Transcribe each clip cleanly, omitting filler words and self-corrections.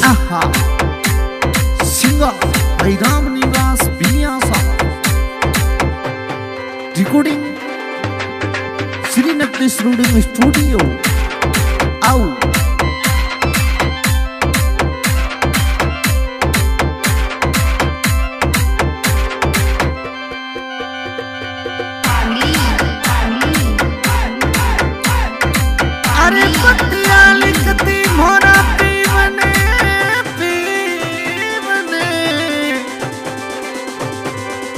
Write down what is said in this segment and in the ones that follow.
आहा सिंगर भाई Ram Niwas बियासा recording Shri नटनेश recording studio आओ अरे पत्तियां लिखती मोरा पीवने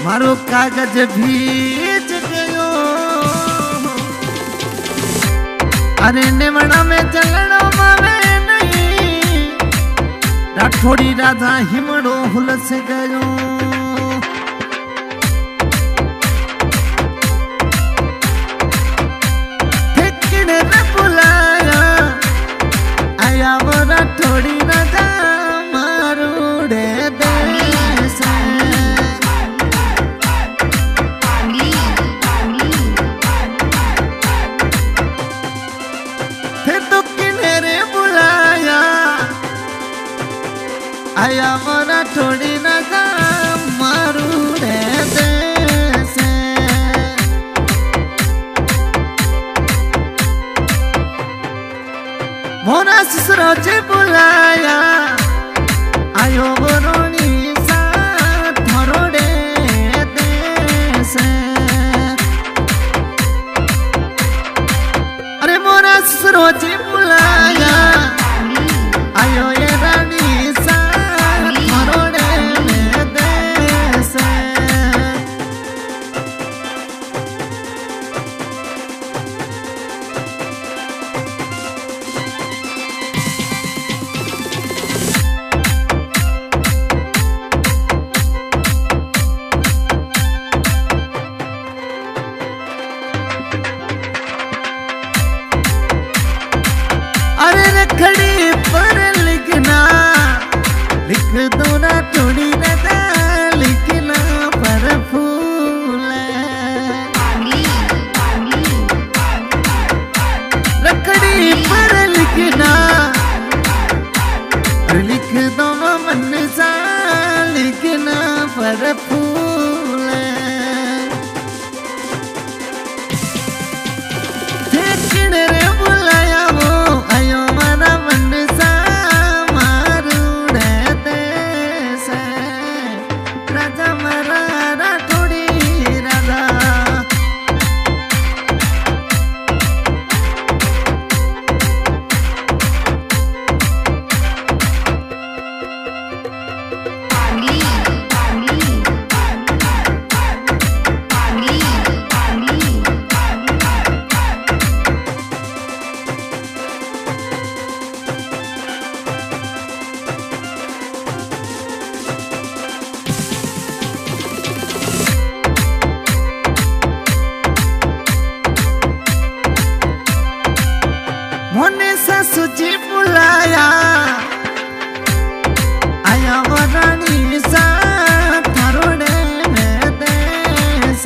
मारो कागज भीज गयो अरे नेवड़ा में चलणो मावे नहीं राठौड़ी राधा हिमड़ो हुलस गयो ठेकने न बुलाया आया वो राठौड़ी राधा मारूड़े देश आया मोरा थोड़ी ना मारू रे देश मोरा ससुरो जे बुलाया आयो बरोनी सा थोड़े देश अरे मोरा ससुरो जे बुलाया आयो ये रानी अरे रखड़ी पर लिखना लिख दो ना थोड़ी ना लिखना पर फूल रखड़ी पर लिखना लिख दो मन सा लिखना पर फूल देखने रे बुलाया वो आयो मना मन सा मारू रे देश राजा मरा राठौड़ी राजा मोने सासू जी बुलाया आया वो रानी सा थरोड़े में देश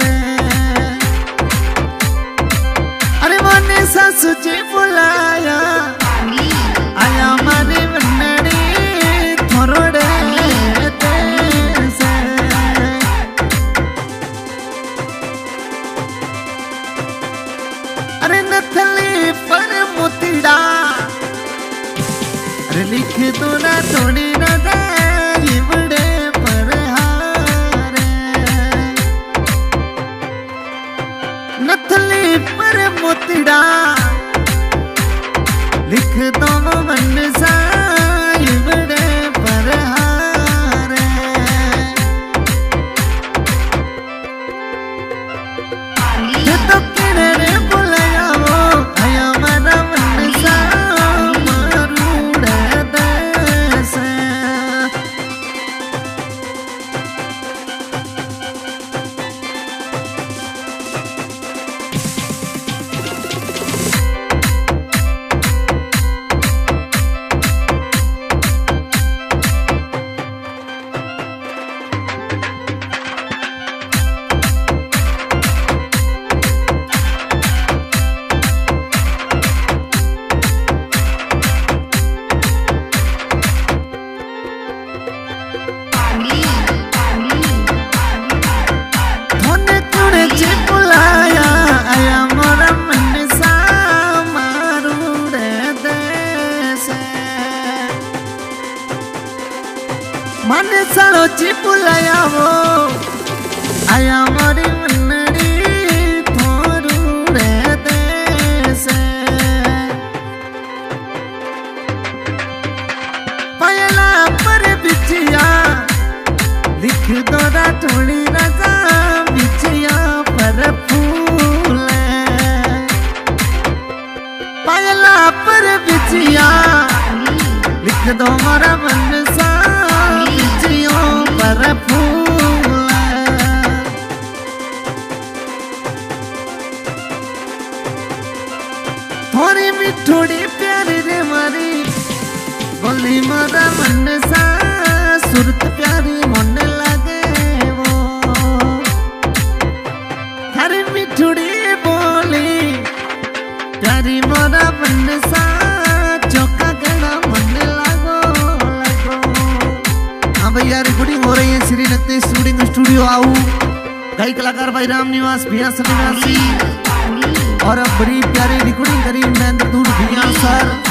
अरे मोने सासू जी बुलाया आया मारे बनड़ी थरोड़े देश अरे नथली पर मोतीड़ा अरे लिख दो ना थोड़ी ना लिबड़े पर हारे नथली पर मोतीड़ा लिख दो मन सा लिबड़े पर हारे तो किने बुलाया वो आया मना मन सा मारू रे देश बुलाया वो आया मोरी मनड़ी थोरू रे देश पहला पर बिचिया लिख दो राठौड़ी राजा बिचिया पर फूल पहला पर बिचिया लिख दो मोरा मन सा बिचियों पर फूल थोड़ी मिठोड़ी प्यारी रे मारी बोली मोरा मन सा सुरत प्यारी मन लगे वो थारी मिठोड़ी बोली प्यारी मोरा मन सा चौका गड़ा मन लगो लगो। हाँ भैया रिकॉर्डिंग हो रही है श्री नक्ते शूटिंग स्टूडियो आऊ गायक कलाकार भाई राम निवास भैया सन्यासी और अब बड़ी प्यारी रिकॉर्डिंग करी महेंद्र दूर भैया सर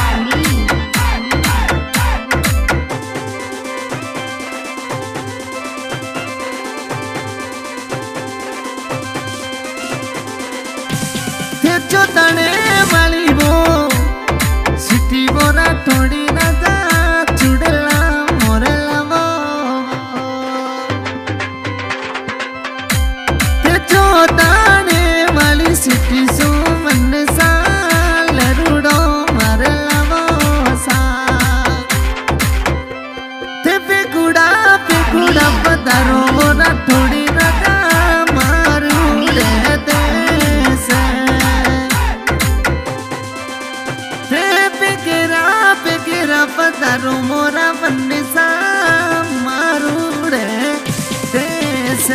जो तने वाली वो सिटी बोरा थोड़ी राजा चुड़ला मोरला वो जो तने वाली सिटी सो मन सा लरुड़ो मारला वो सा ते पे गुड़ा पदारो बोरा थोड़ी राजा मारू रे देश बेगेरा पदारो मोरा बन्ने सा मारू रे देश